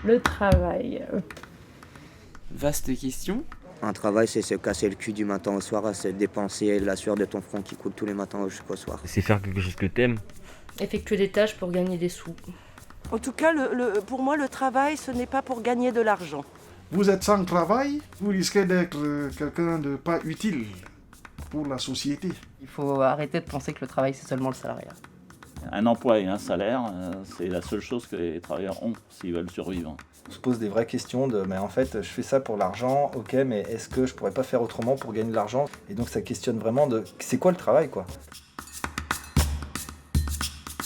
Le travail. Vaste question. Un travail, c'est se casser le cul du matin au soir, c'est dépenser la sueur de ton front qui coule tous les matins jusqu'au soir. C'est faire quelque chose que t'aimes. Effectuer des tâches pour gagner des sous. En tout cas, pour moi, le travail, ce n'est pas pour gagner de l'argent. Vous êtes sans travail, vous risquez d'être quelqu'un de pas utile pour la société. Il faut arrêter de penser que le travail, c'est seulement le salariat. Un emploi et un salaire, c'est la seule chose que les travailleurs ont s'ils veulent survivre. On se pose des vraies questions mais en fait, je fais ça pour l'argent, ok, mais est-ce que je pourrais pas faire autrement pour gagner de l'argent? Et donc ça questionne vraiment c'est quoi le travail, quoi.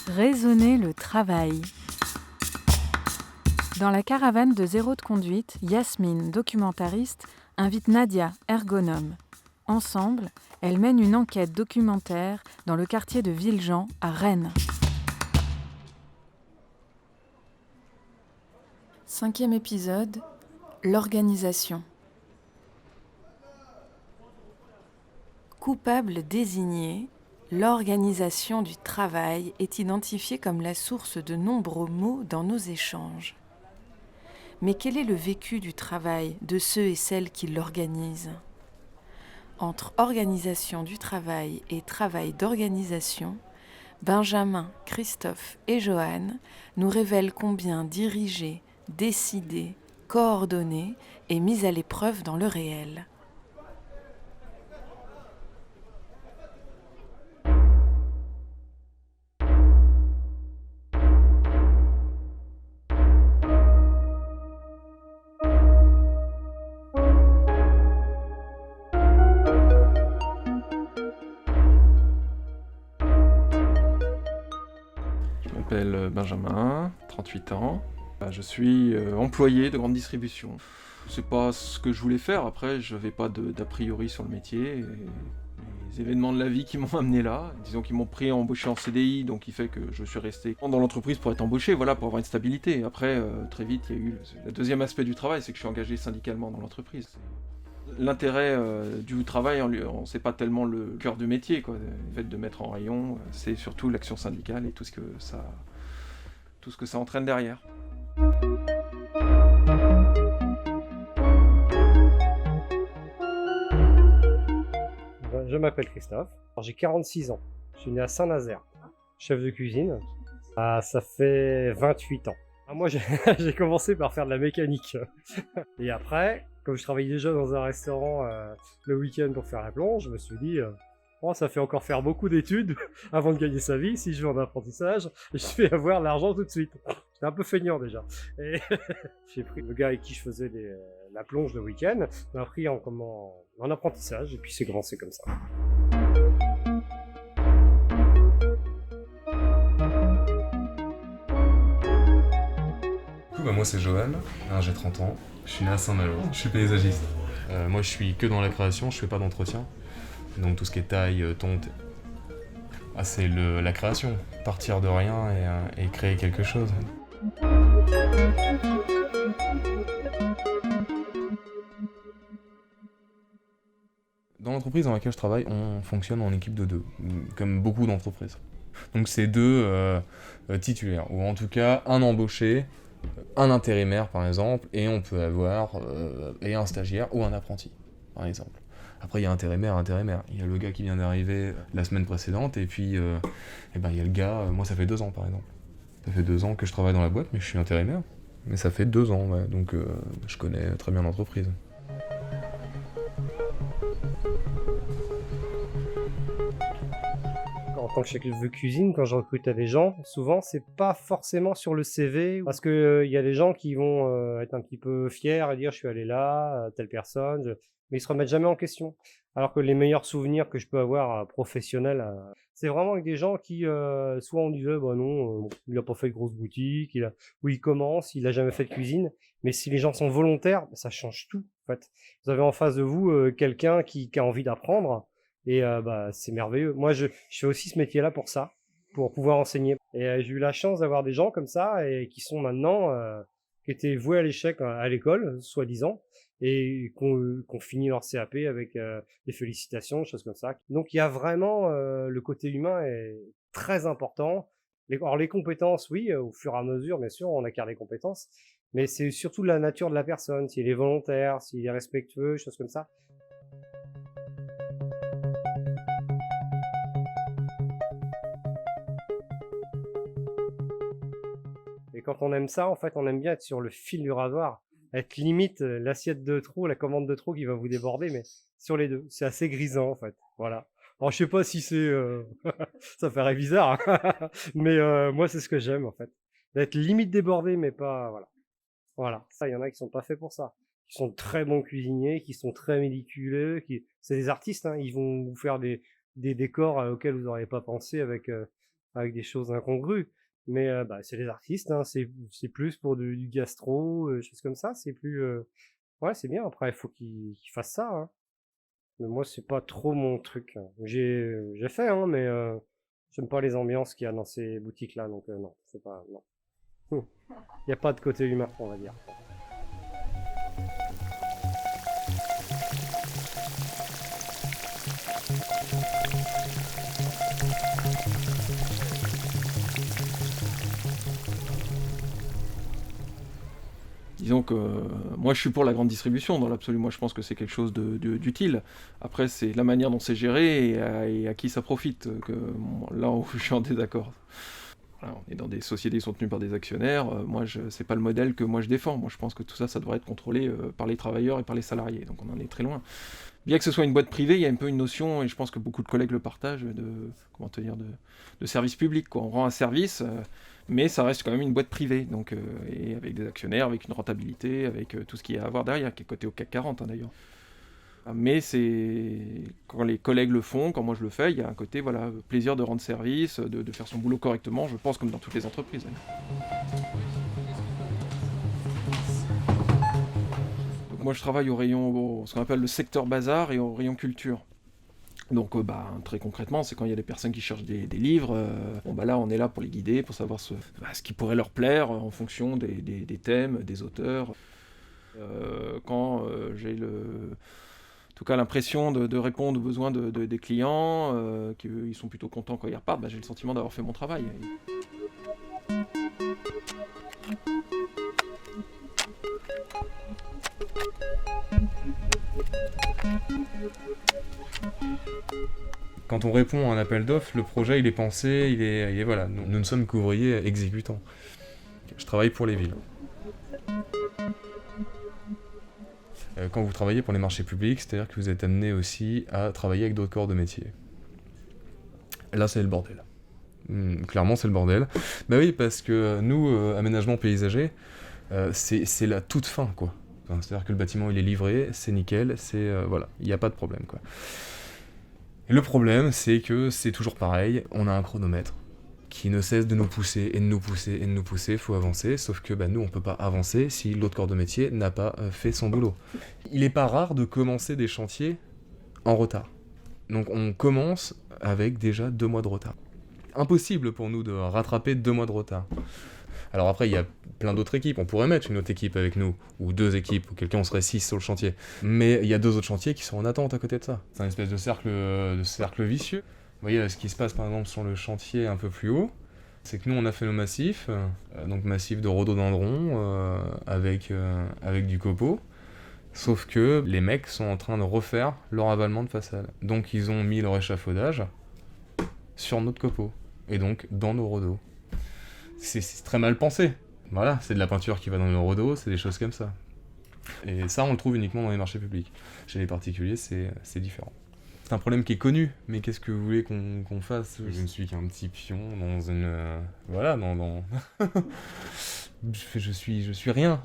Raisonner le travail. Dans la caravane de Zéro de conduite, Yasmine, documentariste, invite Nadia, ergonome. Ensemble, elles mènent une enquête documentaire dans le quartier de Villejean, à Rennes. 5e épisode, l'organisation. Coupable désigné, l'organisation du travail est identifiée comme la source de nombreux maux dans nos échanges. Mais quel est le vécu du travail de ceux et celles qui l'organisent ? Entre organisation du travail et travail d'organisation, Benjamin, Christophe et Joanne nous révèlent combien diriger, décider, coordonner est mis à l'épreuve dans le réel. Je m'appelle Benjamin, 38 ans. Je suis employé de grande distribution. C'est pas ce que je voulais faire, après j'avais pas d'a priori sur le métier. Et les événements de la vie qui m'ont amené là, disons qu'ils m'ont embauché en CDI, donc il fait que je suis resté dans l'entreprise pour être embauché, voilà, pour avoir une stabilité. Après, très vite, il y a eu le deuxième aspect du travail, c'est que je suis engagé syndicalement dans l'entreprise. L'intérêt du travail, c'est pas tellement le cœur du métier, quoi. Le fait de mettre en rayon, c'est surtout l'action syndicale et tout ce que ça entraîne derrière. Je m'appelle Christophe, j'ai 46 ans, je suis né à Saint-Nazaire, chef de cuisine, ça fait 28 ans. Moi j'ai commencé par faire de la mécanique, et après, comme je travaillais déjà dans un restaurant le week-end pour faire la plonge, je me suis dit, ça fait encore faire beaucoup d'études avant de gagner sa vie, si je vais en apprentissage, et je vais avoir l'argent tout de suite. J'étais un peu feignant déjà. Et j'ai pris le gars avec qui je faisais la plonge le week-end, m'a pris en apprentissage, et puis c'est commencé comme ça. Du coup, moi c'est Johan, j'ai 30 ans, je suis né à Saint-Malo, je suis paysagiste. Moi je suis que dans la création, je fais pas d'entretien. Donc tout ce qui est taille, tonte, c'est la création, partir de rien et créer quelque chose. Dans l'entreprise dans laquelle je travaille, on fonctionne en équipe de 2, comme beaucoup d'entreprises. Donc c'est 2 titulaires, ou en tout cas un embauché, un intérimaire par exemple, et on peut avoir un stagiaire ou un apprenti, par exemple. Après, il y a intérimaire. Il y a le gars qui vient d'arriver la semaine précédente, et puis il y a le gars, moi ça fait 2 ans par exemple. Ça fait 2 ans que je travaille dans la boîte, mais je suis intérimaire. Mais ça fait 2 ans, ouais, donc je connais très bien l'entreprise. En tant que chef de cuisine, quand je recrute des gens, souvent c'est pas forcément sur le CV, parce que y a des gens qui vont être un petit peu fiers et dire je suis allé là, telle personne, mais ils se remettent jamais en question. Alors que les meilleurs souvenirs que je peux avoir professionnels, c'est vraiment avec des gens qui, soit on disait bah non, il a pas fait de grosse boutique, ou il commence, il a jamais fait de cuisine, mais si les gens sont volontaires, ça change tout en fait. Vous avez en face de vous quelqu'un qui a envie d'apprendre. Et c'est merveilleux. Moi, je fais aussi ce métier-là pour ça, pour pouvoir enseigner. Et j'ai eu la chance d'avoir des gens comme ça, et qui sont maintenant, qui étaient voués à l'échec à l'école, soi-disant, et qu'on finit leur CAP avec des félicitations, des choses comme ça. Donc il y a vraiment, le côté humain est très important. Alors les compétences, oui, au fur et à mesure, bien sûr, on acquiert des compétences, Mais c'est surtout la nature de la personne, s'il est volontaire, s'il est respectueux, choses comme ça. Et quand on aime ça, en fait, on aime bien être sur le fil du rasoir, être limite l'assiette de trop, la commande de trop qui va vous déborder, mais sur les deux. C'est assez grisant, en fait. Voilà. Alors, je sais pas si c'est... ça ferait bizarre, hein. Mais moi, c'est ce que j'aime, en fait. D'être limite débordé, mais pas... Voilà. Voilà. Ça, il y en a qui sont pas faits pour ça. Qui sont très bons cuisiniers, qui sont très méticuleux, c'est des artistes, hein. Ils vont vous faire des décors auxquels vous n'auriez pas pensé avec des choses incongrues. Mais c'est des artistes, hein. C'est plus pour du gastro, choses comme ça. C'est plus... Ouais, c'est bien. Après, il faut qu'ils fassent ça, hein. Mais moi, c'est pas trop mon truc, hein. J'ai fait, hein, mais j'aime pas les ambiances qu'il y a dans ces boutiques-là, donc non, c'est pas... Non. Il n'y a pas de côté humain, on va dire. Disons que moi je suis pour la grande distribution dans l'absolu, moi je pense que c'est quelque chose d'utile. Après c'est la manière dont c'est géré et à qui ça profite, là où je suis en désaccord. Voilà, on est dans des sociétés qui sont tenues par des actionnaires, c'est pas le modèle que moi je défends. Moi je pense que tout ça, ça devrait être contrôlé par les travailleurs et par les salariés, donc on en est très loin. Bien que ce soit une boîte privée, il y a un peu une notion, et je pense que beaucoup de collègues le partagent, de service public, quoi. On rend un service, mais ça reste quand même une boîte privée, donc, et avec des actionnaires, avec une rentabilité, avec tout ce qu'il y a à avoir derrière, qui est coté au CAC 40 hein, d'ailleurs. Mais quand les collègues le font, quand moi je le fais, il y a un côté plaisir de rendre service, de faire son boulot correctement, je pense comme dans toutes les entreprises. Donc moi je travaille au rayon, ce qu'on appelle le secteur bazar et au rayon culture. Donc très concrètement, c'est quand il y a des personnes qui cherchent des livres, là on est là pour les guider, pour savoir ce qui pourrait leur plaire en fonction des thèmes, des auteurs. Quand j'ai en tout cas l'impression de répondre aux besoins des clients, qu'ils sont plutôt contents quand ils repartent, j'ai le sentiment d'avoir fait mon travail. Quand on répond à un appel d'offres, le projet il est pensé, il est voilà. Nous ne sommes qu'ouvriers exécutants. Je travaille pour les villes. Quand vous travaillez pour les marchés publics, c'est-à-dire que vous êtes amené aussi à travailler avec d'autres corps de métier. Là, c'est le bordel. Clairement, c'est le bordel. Bah oui, parce que nous, aménagement paysager, c'est la toute fin, quoi. Enfin, c'est-à-dire que le bâtiment, il est livré, c'est nickel, voilà, il n'y a pas de problème, quoi. Et le problème, c'est que c'est toujours pareil, on a un chronomètre qui ne cesse de nous pousser, et de nous pousser, et de nous pousser, faut avancer, sauf que nous, on peut pas avancer si l'autre corps de métier n'a pas fait son boulot. Il est pas rare de commencer des chantiers en retard. Donc on commence avec déjà 2 mois de retard. Impossible pour nous de rattraper 2 mois de retard. Alors après, il y a plein d'autres équipes, on pourrait mettre une autre équipe avec nous, ou 2 équipes, ou quelqu'un on serait 6 sur le chantier. Mais il y a 2 autres chantiers qui sont en attente à côté de ça. C'est un espèce de cercle vicieux. Vous voyez ce qui se passe par exemple sur le chantier un peu plus haut, c'est que nous on a fait nos massifs, donc massif de rhododendron avec du copeau, sauf que les mecs sont en train de refaire leur avalement de façade. Donc ils ont mis leur échafaudage sur notre copeau, et donc dans nos rhodos. C'est très mal pensé. Voilà, c'est de la peinture qui va dans nos rhodos, c'est des choses comme ça. Et ça on le trouve uniquement dans les marchés publics. Chez les particuliers c'est différent. C'est un problème qui est connu, mais qu'est-ce que vous voulez qu'on fasse? Je ne suis qu'un petit pion dans une... voilà, dans... je suis rien.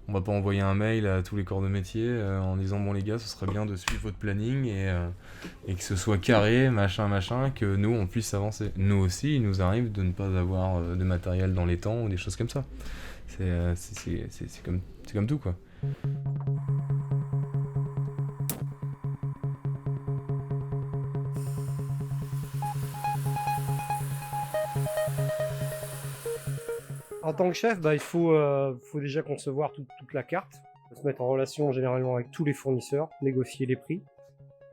On va pas envoyer un mail à tous les corps de métier en disant « Bon les gars, ce serait bien de suivre votre planning et que ce soit carré, machin, que nous, on puisse avancer. » Nous aussi, il nous arrive de ne pas avoir de matériel dans les temps ou des choses comme ça. C'est comme tout, quoi. En tant que chef, il faut déjà concevoir toute la carte, se mettre en relation généralement avec tous les fournisseurs, négocier les prix,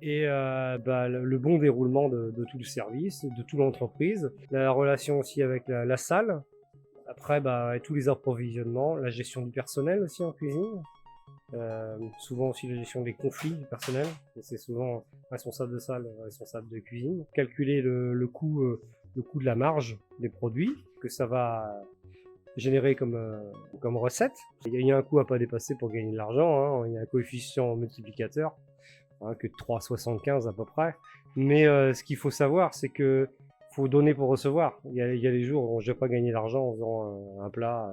et le bon déroulement de tout le service, de toute l'entreprise, la relation aussi avec la salle, Après, tous les approvisionnements, la gestion du personnel aussi en cuisine. Souvent aussi la gestion des conflits du personnel. C'est souvent responsable de ça, le responsable de cuisine. Calculer le coût de la marge des produits que ça va générer comme recette. Il y a un coût à pas dépasser pour gagner de l'argent. Il y a un coefficient multiplicateur que de 3,75 à peu près. Mais ce qu'il faut savoir, c'est que faut donner pour recevoir. Il y a des jours où je vais pas gagner d'argent en faisant un plat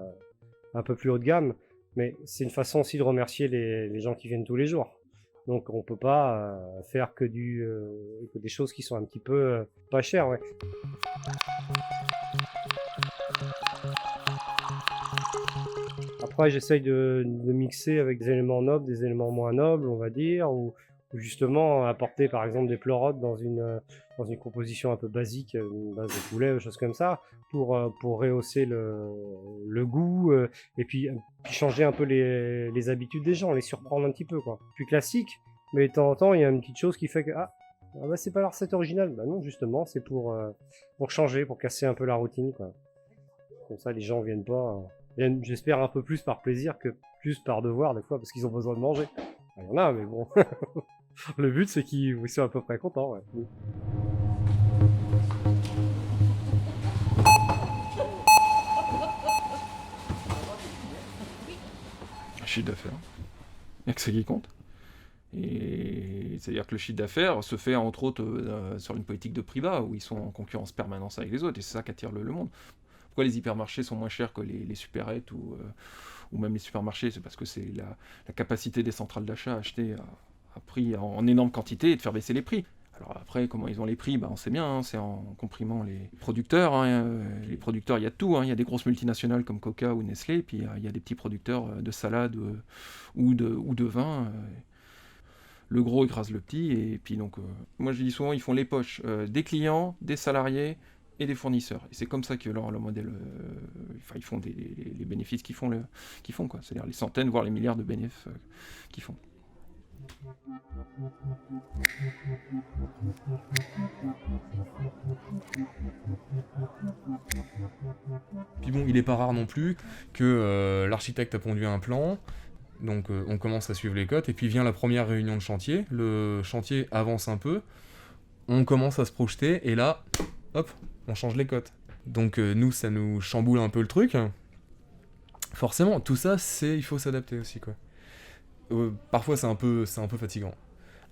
un peu plus haut de gamme, mais c'est une façon aussi de remercier les gens qui viennent tous les jours. Donc on peut pas faire que des choses qui sont un petit peu pas chères. Ouais. Après j'essaye de mixer avec des éléments nobles, des éléments moins nobles, on va dire, ou justement apporter par exemple des pleurotes dans une composition un peu basique, une base de poulet, des choses comme ça, pour rehausser le goût, et puis changer un peu les habitudes des gens, les surprendre un petit peu, quoi. Plus classique, mais de temps en temps il y a une petite chose qui fait que c'est pas la recette originale. Non, justement c'est pour changer, pour casser un peu la routine, quoi. Comme ça les gens viennent j'espère un peu plus par plaisir que plus par devoir des fois, parce qu'ils ont besoin de manger. Il y en a, mais bon. Le but, c'est qu'ils soient à peu près contents. Ouais. Chiffre d'affaires. Il n'y a que ça qui compte. Et c'est-à-dire que le chiffre d'affaires se fait entre autres sur une politique de prix bas, où ils sont en concurrence permanente avec les autres, et c'est ça qui attire le monde. Pourquoi les hypermarchés sont moins chers que les supérettes ou même les supermarchés? C'est parce que c'est la capacité des centrales d'achat à acheter à prix en énorme quantité et de faire baisser les prix. Alors après, comment ils ont les prix, on sait bien, c'est en comprimant les producteurs. Les producteurs, il y a de tout. Il y a des grosses multinationales comme Coca ou Nestlé, puis il y a des petits producteurs de salade ou de vin. Le gros écrase le petit, et puis donc, moi je dis souvent, ils font les poches des clients, des salariés et des fournisseurs. Et c'est comme ça que leur modèle, ils font les bénéfices qu'ils font, quoi. C'est-à-dire les centaines, voire les milliards de bénéfices qu'ils font. Puis bon, il est pas rare non plus que l'architecte a pondu un plan, donc on commence à suivre les cotes, et puis vient la première réunion de chantier, le chantier avance un peu, on commence à se projeter, et là, hop, on change les cotes. Donc nous, ça nous chamboule un peu le truc. Forcément, tout ça, il faut s'adapter aussi, quoi. Parfois, c'est un peu fatigant.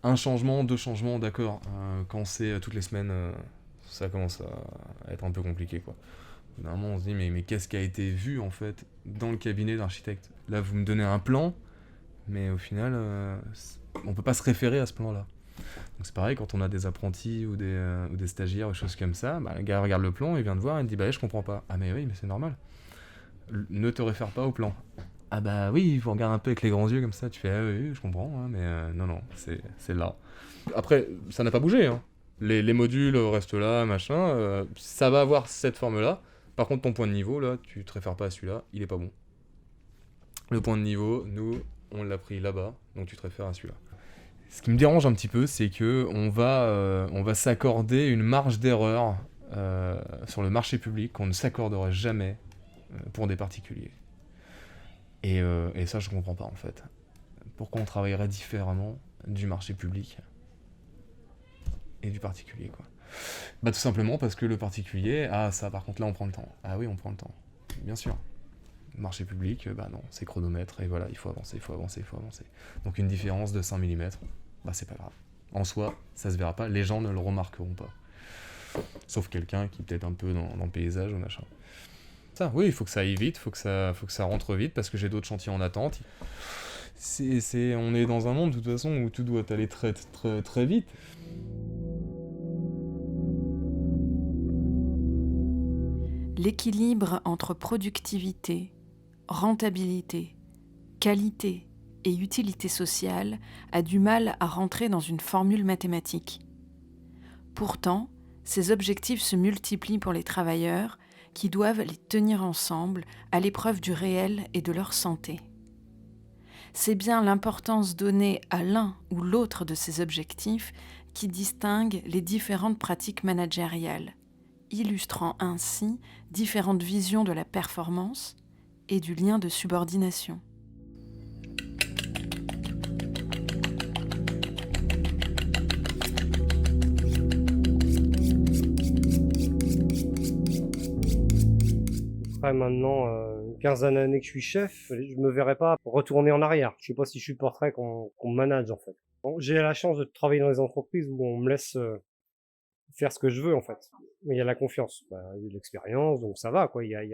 Un changement, deux changements, d'accord. Quand c'est toutes les semaines, ça commence à être un peu compliqué, quoi. Normalement, on se dit, mais qu'est-ce qui a été vu, en fait, dans le cabinet d'architecte? Là, vous me donnez un plan, mais au final, on peut pas se référer à ce plan-là. Donc c'est pareil, quand on a des apprentis ou des stagiaires ou des choses comme ça, le gars regarde le plan, il vient te voir, il te dit je comprends pas. Ah mais oui, mais c'est normal. Ne te réfère pas au plan. Ah bah oui, il faut regarder un peu avec les grands yeux comme ça, tu fais oui, je comprends, mais non, c'est là. Après, ça n'a pas bougé, hein. Les modules restent là, machin, ça va avoir cette forme-là. Par contre, ton point de niveau, là, tu te réfères pas à celui-là, il est pas bon. Le point de niveau, nous, on l'a pris là-bas, donc tu te réfères à celui-là. Ce qui me dérange un petit peu, c'est que on va s'accorder une marge d'erreur sur le marché public qu'on ne s'accorderait jamais pour des particuliers. Et ça, je comprends pas, en fait. Pourquoi on travaillerait différemment du marché public et du particulier, quoi. Tout simplement parce que le particulier, ça, par contre, là, on prend le temps. Ah oui, on prend le temps, bien sûr. Marché public, non, c'est chronomètre, et voilà, il faut avancer. Donc une différence de 5 mm, c'est pas grave. En soi, ça se verra pas, les gens ne le remarqueront pas. Sauf quelqu'un qui est peut-être un peu dans le paysage ou machin. Ça, oui, il faut que ça aille vite, faut que ça rentre vite, parce que j'ai d'autres chantiers en attente. On est dans un monde, de toute façon, où tout doit aller très, très, très vite. L'équilibre entre productivité, rentabilité, qualité et utilité sociale a du mal à rentrer dans une formule mathématique. Pourtant, ces objectifs se multiplient pour les travailleurs qui doivent les tenir ensemble à l'épreuve du réel et de leur santé. C'est bien l'importance donnée à l'un ou l'autre de ces objectifs qui distingue les différentes pratiques managériales, illustrant ainsi différentes visions de la performance et du lien de subordination. Après maintenant une quinzaine d'années que je suis chef, je me verrais pas retourner en arrière. Je sais pas si je supporterais qu'on me manage en fait. Bon, j'ai la chance de travailler dans les entreprises où on me laisse faire ce que je veux en fait. Mais il y a la confiance, il y a de l'expérience, donc ça va quoi. J'ai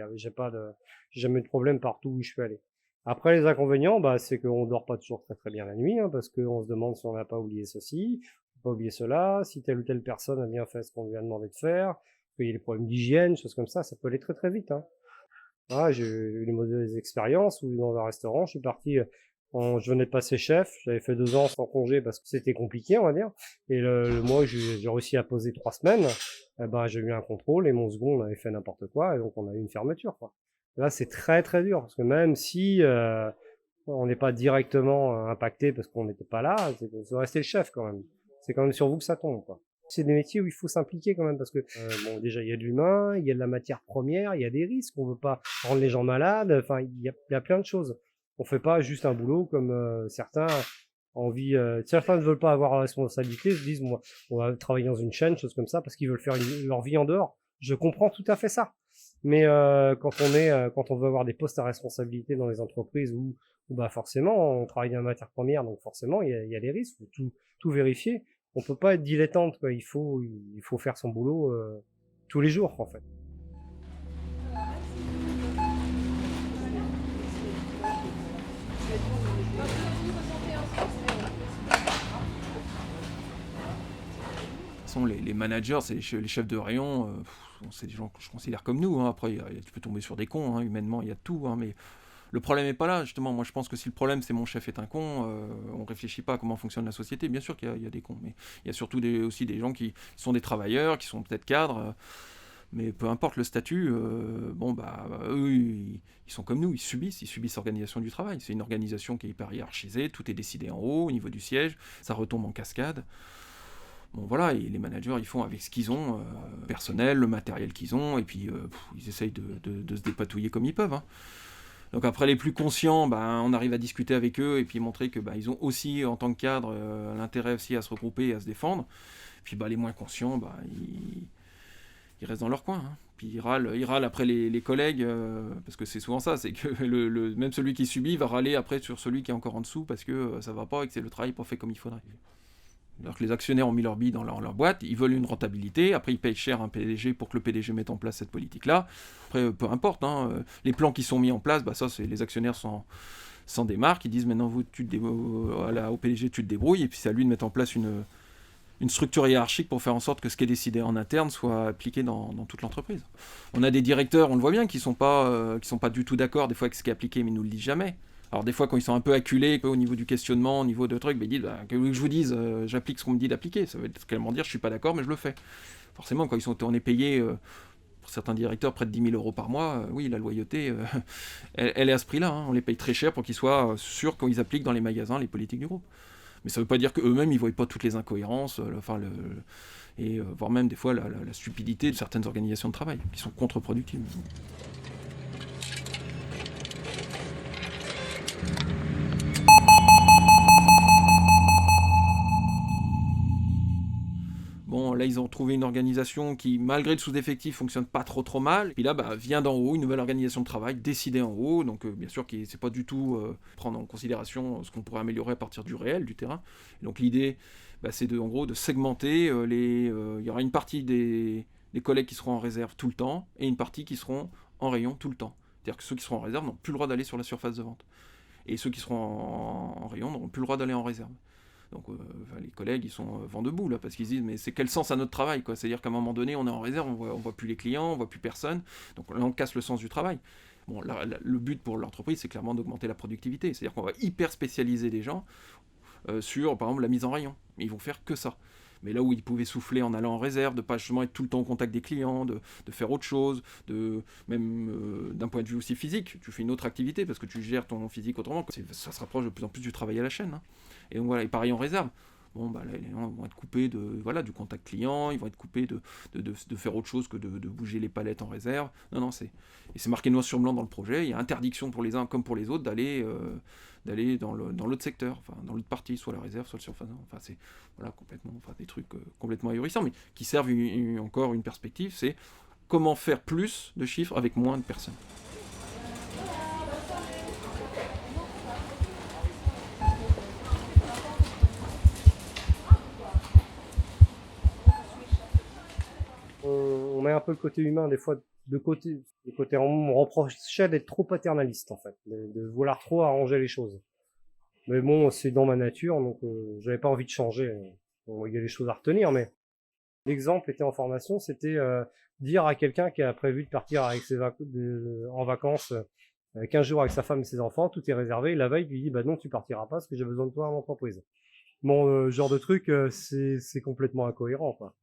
jamais eu de problème partout où je suis allé. Après les inconvénients, c'est qu'on dort pas toujours très très bien la nuit, parce qu'on se demande si on n'a pas oublié ceci, pas oublié cela, si telle ou telle personne a bien fait ce qu'on lui a demandé de faire, qu'il y a des problèmes d'hygiène, choses comme ça peut aller très très vite. J'ai eu des mauvaises expériences où dans un restaurant, je suis parti, je venais de passer chef, j'avais fait 2 ans sans congé parce que c'était compliqué, on va dire. Et le mois où j'ai réussi à poser 3 semaines, j'ai eu un contrôle et mon second avait fait n'importe quoi et donc on a eu une fermeture, quoi. Là, c'est très très dur parce que même si on n'est pas directement impacté parce qu'on n'était pas là, c'est rester le chef quand même. C'est quand même sur vous que ça tombe, quoi. C'est des métiers où il faut s'impliquer quand même parce que déjà il y a de l'humain, il y a de la matière première, il y a des risques, on veut pas rendre les gens malades, enfin il y a plein de choses. On fait pas juste un boulot comme certains certains ne veulent pas avoir la responsabilité, se disent on va travailler dans une chaîne, choses comme ça parce qu'ils veulent faire leur vie en dehors. Je comprends tout à fait ça. Mais quand on veut avoir des postes à responsabilité dans les entreprises où forcément on travaille dans la matière première, donc forcément il y a des risques, faut tout vérifier. On peut pas être dilettante, quoi. Il faut faire son boulot tous les jours, en fait. Les managers, c'est les chefs de rayon, c'est des gens que je considère comme nous. Après, tu peux tomber sur des cons, humainement, il y a de tout, mais le problème n'est pas là, justement. Moi, je pense que si le problème, c'est mon chef est un con, on réfléchit pas à comment fonctionne la société. Bien sûr qu'il y a des cons, mais il y a surtout aussi des gens qui sont des travailleurs, qui sont peut-être cadres, mais peu importe le statut, eux, ils sont comme nous, ils subissent l'organisation du travail. C'est une organisation qui est hyper hiérarchisée, tout est décidé en haut, au niveau du siège, ça retombe en cascade. Bon voilà, et les managers ils font avec ce qu'ils ont, le personnel, le matériel qu'ils ont, et puis ils essayent de se dépatouiller comme ils peuvent. Donc après les plus conscients, on arrive à discuter avec eux et puis montrer que ils ont aussi en tant que cadre l'intérêt aussi à se regrouper et à se défendre. Puis les moins conscients, ils restent dans leur coin. Puis ils râlent après les collègues, parce que c'est souvent ça, c'est que même celui qui subit va râler après sur celui qui est encore en dessous parce que ça va pas et que c'est le travail pas fait comme il faudrait. Alors que les actionnaires ont mis leur bille dans leur boîte, ils veulent une rentabilité, après ils payent cher un PDG pour que le PDG mette en place cette politique-là. Après, peu importe, les plans qui sont mis en place, ça, c'est les actionnaires s'en démarquent, ils disent maintenant vous, au PDG tu te débrouilles, et puis c'est à lui de mettre en place une structure hiérarchique pour faire en sorte que ce qui est décidé en interne soit appliqué dans toute l'entreprise. On a des directeurs, on le voit bien, qui sont pas du tout d'accord des fois avec ce qui est appliqué, mais ils nous le disent jamais. Alors des fois quand ils sont un peu acculés au niveau du questionnement, au niveau de trucs, ils disent que je vous dise, j'applique ce qu'on me dit d'appliquer. Ça veut clairement dire je suis pas d'accord mais je le fais. Forcément quand on est payé pour certains directeurs près de 10 000 euros par mois, oui la loyauté elle est à ce prix-là. On les paye très cher pour qu'ils soient sûrs quand ils appliquent dans les magasins les politiques du groupe. Mais ça veut pas dire qu'eux-mêmes ils voient pas toutes les incohérences, voire même des fois la stupidité de certaines organisations de travail qui sont contre-productives. Bon, là, ils ont trouvé une organisation qui, malgré le sous-effectif, fonctionne pas trop mal. Puis là, vient d'en haut, une nouvelle organisation de travail, décidée en haut. Donc, bien sûr, c'est pas du tout prendre en considération ce qu'on pourrait améliorer à partir du réel, du terrain. Et donc, l'idée, c'est en gros de segmenter il y aura une partie des collègues qui seront en réserve tout le temps et une partie qui seront en rayon tout le temps. C'est-à-dire que ceux qui seront en réserve n'ont plus le droit d'aller sur la surface de vente. Et ceux qui seront en rayon n'auront plus le droit d'aller en réserve. Donc les collègues ils sont vent debout là parce qu'ils se disent mais c'est quel sens à notre travail quoi. C'est-à-dire qu'à un moment donné on est en réserve, on voit plus les clients, on voit plus personne, donc là on casse le sens du travail. Bon le but pour l'entreprise c'est clairement d'augmenter la productivité, c'est-à-dire qu'on va hyper spécialiser des gens sur par exemple la mise en rayon, mais ils vont faire que ça. Mais là où ils pouvaient souffler en allant en réserve, de pas justement être tout le temps au contact des clients, de faire autre chose, même d'un point de vue aussi physique, tu fais une autre activité parce que tu gères ton physique autrement, ça se rapproche de plus en plus du travail à la chaîne. Et donc voilà, et pareil en réserve. bon, bah, là, les gens vont être coupés du contact client, ils vont être coupés de faire autre chose que de bouger les palettes en réserve. Non, et c'est marqué noir sur blanc dans le projet, il y a interdiction pour les uns comme pour les autres d'aller dans l'autre secteur, enfin dans l'autre partie, soit la réserve, soit le surfaçon. Enfin, c'est complètement, des trucs complètement ahurissants, mais qui servent encore une perspective, c'est comment faire plus de chiffres avec moins de personnes. On met un peu le côté humain des fois de côté. On me reprochait d'être trop paternaliste en fait, de vouloir trop arranger les choses. Mais bon, c'est dans ma nature, donc j'avais pas envie de changer. Bon, il y a des choses à retenir, mais l'exemple était en formation, c'était dire à quelqu'un qui a prévu de partir avec en vacances 15 jours avec sa femme et ses enfants, tout est réservé, la veille, il lui dit bah non, tu partiras pas parce que j'ai besoin de toi à l'entreprise. Bon, genre de truc, c'est complètement incohérent, quoi.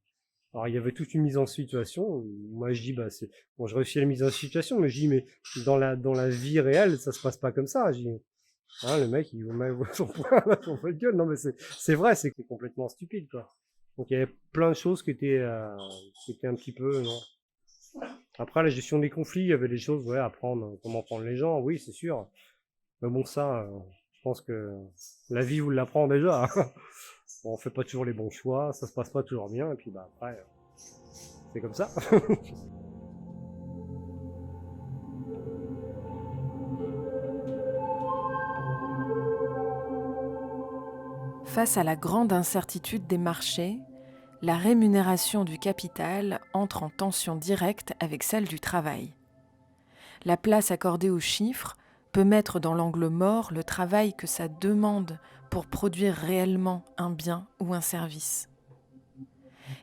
Alors il y avait toute une mise en situation. Moi je dis bah c'est bon, je réussis la mise en situation, mais je dis mais dans la vie réelle ça se passe pas comme ça. Je dis le mec il met son poing sur votre gueule. Non mais c'est vrai, c'est complètement stupide quoi. Donc il y avait plein de choses qui étaient un petit peu non. Après la gestion des conflits, il y avait des choses à apprendre, comment prendre les gens, oui c'est sûr. Mais bon ça, je pense que la vie vous l'apprend déjà. Bon, on fait pas toujours les bons choix, ça se passe pas toujours bien, et puis bah après, c'est comme ça. Face à la grande incertitude des marchés, la rémunération du capital entre en tension directe avec celle du travail. La place accordée aux chiffres peut mettre dans l'angle mort le travail que ça demande pour produire réellement un bien ou un service.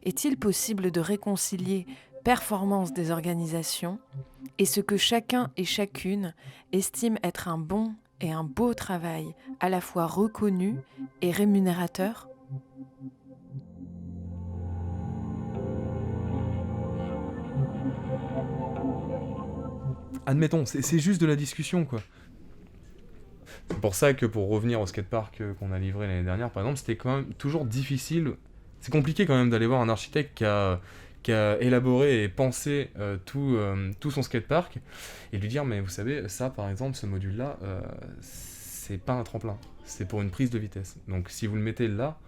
Est-il possible de réconcilier performance des organisations et ce que chacun et chacune estime être un bon et un beau travail, à la fois reconnu et rémunérateur ? Admettons, c'est juste de la discussion, quoi. C'est pour ça que pour revenir au skatepark qu'on a livré l'année dernière, par exemple, c'était quand même toujours difficile. C'est compliqué quand même d'aller voir un architecte qui a élaboré et pensé tout son skatepark et lui dire mais vous savez, ça par exemple, ce module-là, c'est pas un tremplin, c'est pour une prise de vitesse. Donc si vous le mettez là,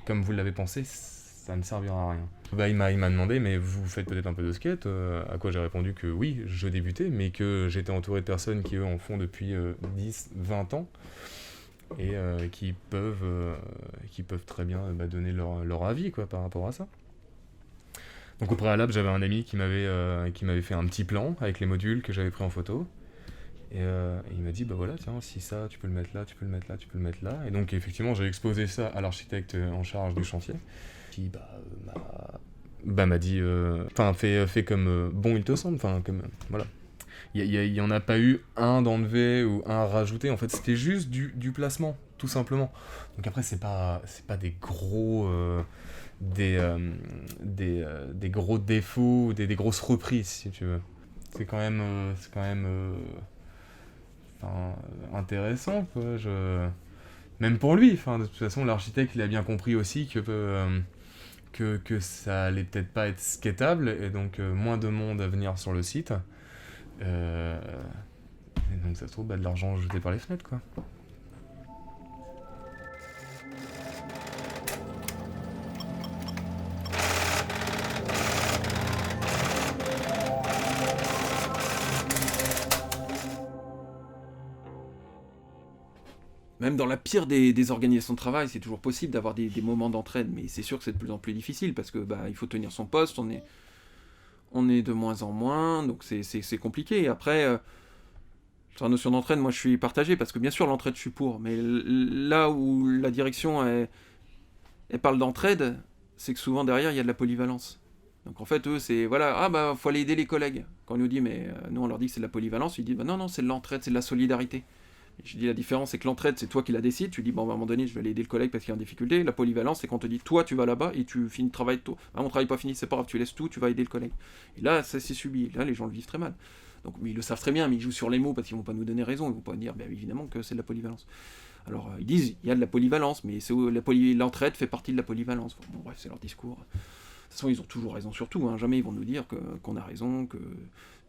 comme vous l'avez pensé, ça ne servira à rien. Bah, il m'a demandé, mais vous faites peut-être un peu de skate, à quoi j'ai répondu que oui, je débutais, mais que j'étais entouré de personnes qui eux en font depuis 10, 20 ans, et qui peuvent très bien donner leur avis quoi, par rapport à ça. Donc au préalable, j'avais un ami qui m'avait fait un petit plan avec les modules que j'avais pris en photo, et il m'a dit, bah voilà, tiens, si ça, tu peux le mettre là, tu peux le mettre là, tu peux le mettre là, et donc effectivement, j'ai exposé ça à l'architecte en charge du chantier, qui m'a dit fais comme bon il te semble, enfin comme voilà, il y en a pas eu un d'enlevé ou un rajouté, en fait c'était juste du placement tout simplement. Donc après c'est pas des gros des gros défauts ou des grosses reprises si tu veux. C'est quand même intéressant quoi. Même pour lui, de toute façon l'architecte il a bien compris aussi que ça allait peut-être pas être skateable et donc moins de monde à venir sur le site. Et donc ça se trouve de l'argent jeté par les fenêtres quoi. Même dans la pire des organisations de travail, c'est toujours possible d'avoir des moments d'entraide, mais c'est sûr que c'est de plus en plus difficile, parce que il faut tenir son poste, on est de moins en moins, donc c'est compliqué. Et après, sur la notion d'entraide, moi je suis partagé, parce que bien sûr l'entraide je suis pour, mais là où la direction elle parle d'entraide, c'est que souvent derrière il y a de la polyvalence. Donc en fait eux c'est, voilà, faut aller aider les collègues. Quand on nous dit, mais nous on leur dit que c'est de la polyvalence, ils disent, non, c'est de l'entraide, c'est de la solidarité. Je dis la différence c'est que l'entraide c'est toi qui la décides, tu dis bon à un moment donné je vais aller aider le collègue parce qu'il est en difficulté. La polyvalence c'est quand on te dit toi tu vas là-bas et tu finis le travail de toi. Mon travail n'est pas fini, c'est pas grave, tu laisses tout, tu vas aider le collègue. Et là ça c'est subi, là les gens le vivent très mal. Donc mais ils le savent très bien, mais ils jouent sur les mots parce qu'ils vont pas nous donner raison, ils vont pas dire évidemment que c'est de la polyvalence. Alors ils disent il y a de la polyvalence, mais l'entraide fait partie de la polyvalence. Bon, bref, c'est leur discours. De toute façon, ils ont toujours raison sur tout, hein. Jamais ils vont nous dire qu'on a raison,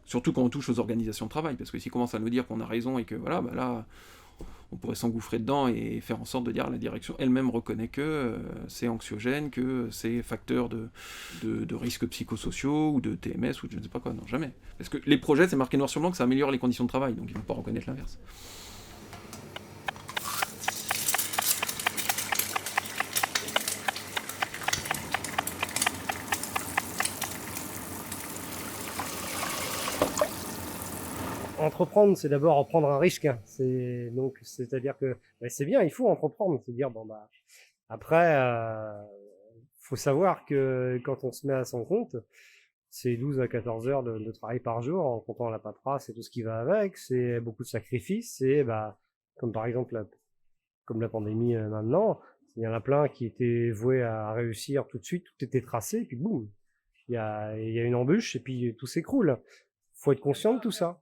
surtout quand on touche aux organisations de travail, parce que s'ils commencent à nous dire qu'on a raison et que voilà, bah là, on pourrait s'engouffrer dedans et faire en sorte de dire la direction elle-même reconnaît que c'est anxiogène, que c'est facteur de risques psychosociaux ou de TMS ou je ne sais pas quoi. Non, jamais. Parce que les projets, c'est marqué noir sur blanc que ça améliore les conditions de travail, donc ils ne vont pas reconnaître l'inverse. Entreprendre, c'est d'abord prendre un risque, hein. C'est-à-dire que c'est bien, il faut entreprendre. C'est dire bon bah après, faut savoir que quand on se met à son compte, c'est 12 à 14 heures de travail par jour en comptant la paperasse et tout ce qui va avec. C'est beaucoup de sacrifices. C'est comme par exemple comme la pandémie maintenant, il y en a plein qui étaient voués à réussir tout de suite, tout était tracé, et puis boum, il y a une embûche et puis tout s'écroule. Faut être conscient de tout ça.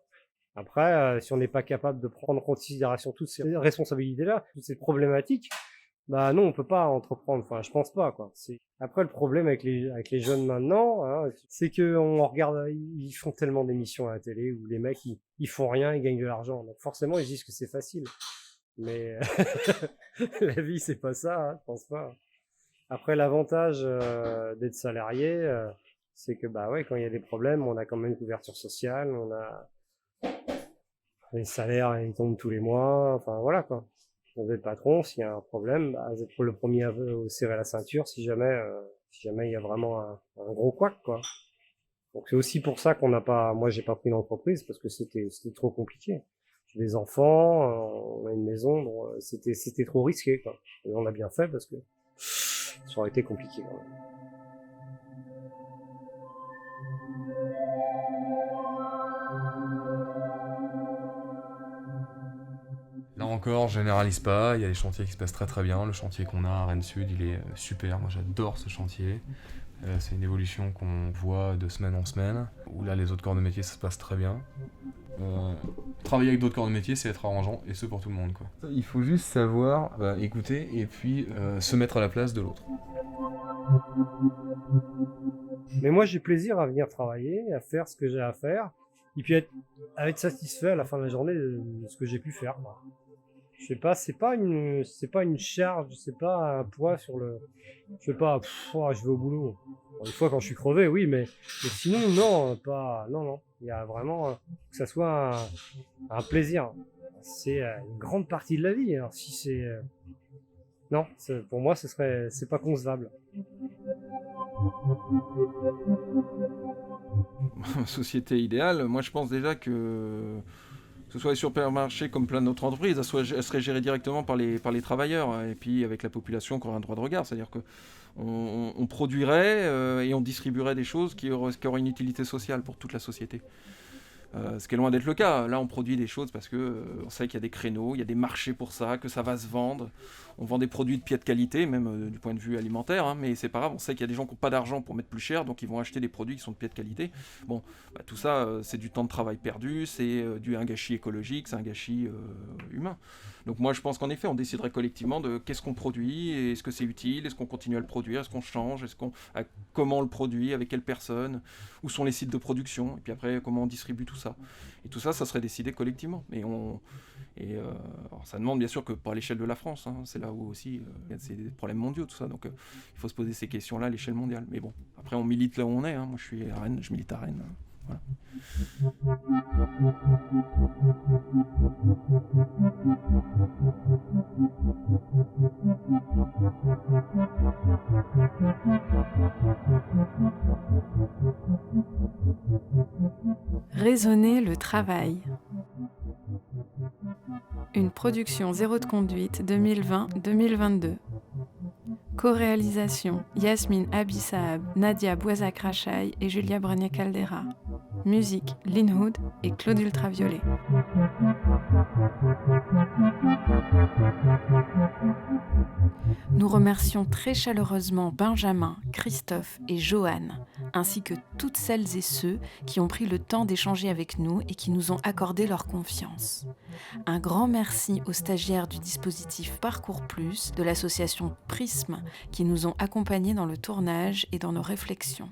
Après, si on n'est pas capable de prendre en considération toutes ces responsabilités-là, toutes ces problématiques, bah non, on peut pas entreprendre. Enfin, je pense pas, quoi. Après, le problème avec les jeunes maintenant, hein, c'est que on regarde, ils font tellement d'émissions à la télé où les mecs ils font rien, ils gagnent de l'argent. Donc forcément, ils disent que c'est facile. Mais la vie, c'est pas ça, hein, je pense pas. Après, l'avantage d'être salarié, c'est que quand il y a des problèmes, on a quand même une couverture sociale, on a les salaires, ils tombent tous les mois, enfin voilà quoi. Vous êtes patron, s'il y a un problème, vous êtes le premier à serrer la ceinture si jamais il y a vraiment un gros couac quoi. Donc c'est aussi pour ça moi j'ai pas pris l'entreprise parce que c'était trop compliqué. J'ai des enfants, on a une maison, bon, c'était trop risqué quoi. Et on a bien fait parce que ça aurait été compliqué quand même. Là encore, je généralise pas, il y a des chantiers qui se passent très très bien. Le chantier qu'on a à Rennes Sud, il est super, moi j'adore ce chantier. C'est une évolution qu'on voit de semaine en semaine, où là les autres corps de métier ça se passe très bien. Travailler avec d'autres corps de métier, c'est être arrangeant, et ce pour tout le monde, quoi. Il faut juste savoir écouter et puis se mettre à la place de l'autre. Mais moi j'ai plaisir à venir travailler, à faire ce que j'ai à faire, et puis être satisfait à la fin de la journée de ce que j'ai pu faire, quoi. Je sais pas, c'est pas une charge, c'est pas un poids sur le... Je sais pas, je vais au boulot. Bon, des fois quand je suis crevé, oui, mais sinon, non, pas... Non. Il y a vraiment que ça soit un plaisir. C'est une grande partie de la vie. Alors si c'est... Non, pour moi, c'est pas concevable. Société idéale, moi je pense déjà que ce soit les supermarchés comme plein d'autres entreprises, elles seraient gérées directement par les travailleurs et puis avec la population qui aura un droit de regard. C'est-à-dire qu'on produirait et on distribuerait des choses qui auraient une utilité sociale pour toute la société. Ce qui est loin d'être le cas. Là, on produit des choses parce que on sait qu'il y a des créneaux, il y a des marchés pour ça, que ça va se vendre. On vend des produits de pied de qualité, même du point de vue alimentaire, hein, mais c'est pas grave. On sait qu'il y a des gens qui n'ont pas d'argent pour mettre plus cher, donc ils vont acheter des produits qui sont de pied de qualité. Bon, tout ça, c'est du temps de travail perdu, c'est un gâchis écologique, c'est un gâchis humain. Donc moi, je pense qu'en effet, on déciderait collectivement de qu'est-ce qu'on produit, est-ce que c'est utile, est-ce qu'on continue à le produire, est-ce qu'on change, comment on le produit, avec quelles personnes, où sont les sites de production, et puis après, comment on distribue tout ça. Et tout ça, ça serait décidé collectivement. Alors ça demande bien sûr que pas à l'échelle de la France, hein, c'est là où aussi c'est des problèmes mondiaux, tout ça. Donc il faut se poser ces questions-là à l'échelle mondiale. Mais bon, après on milite là où on est, hein. Moi je suis à Rennes, je milite à Rennes. Voilà. Raisonner le travail. Une production Zéro de conduite 2020-2022. Co-réalisation Yasmine Abissaab, Nadia Boisac-Rachaï et Julia Brenier-Caldera. Musique Lynn Hood et Claude Ultraviolet. Nous remercions très chaleureusement Benjamin, Christophe et Joanne, ainsi que toutes celles et ceux qui ont pris le temps d'échanger avec nous et qui nous ont accordé leur confiance. Un grand merci aux stagiaires du dispositif Parcours Plus de l'association Prisme qui nous ont accompagnés dans le tournage et dans nos réflexions.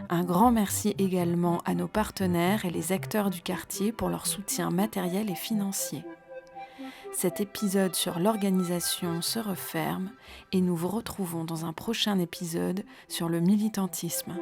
Un grand merci également à nos partenaires et les acteurs du quartier pour leur soutien matériel et financier. Cet épisode sur l'organisation se referme et nous vous retrouvons dans un prochain épisode sur le militantisme.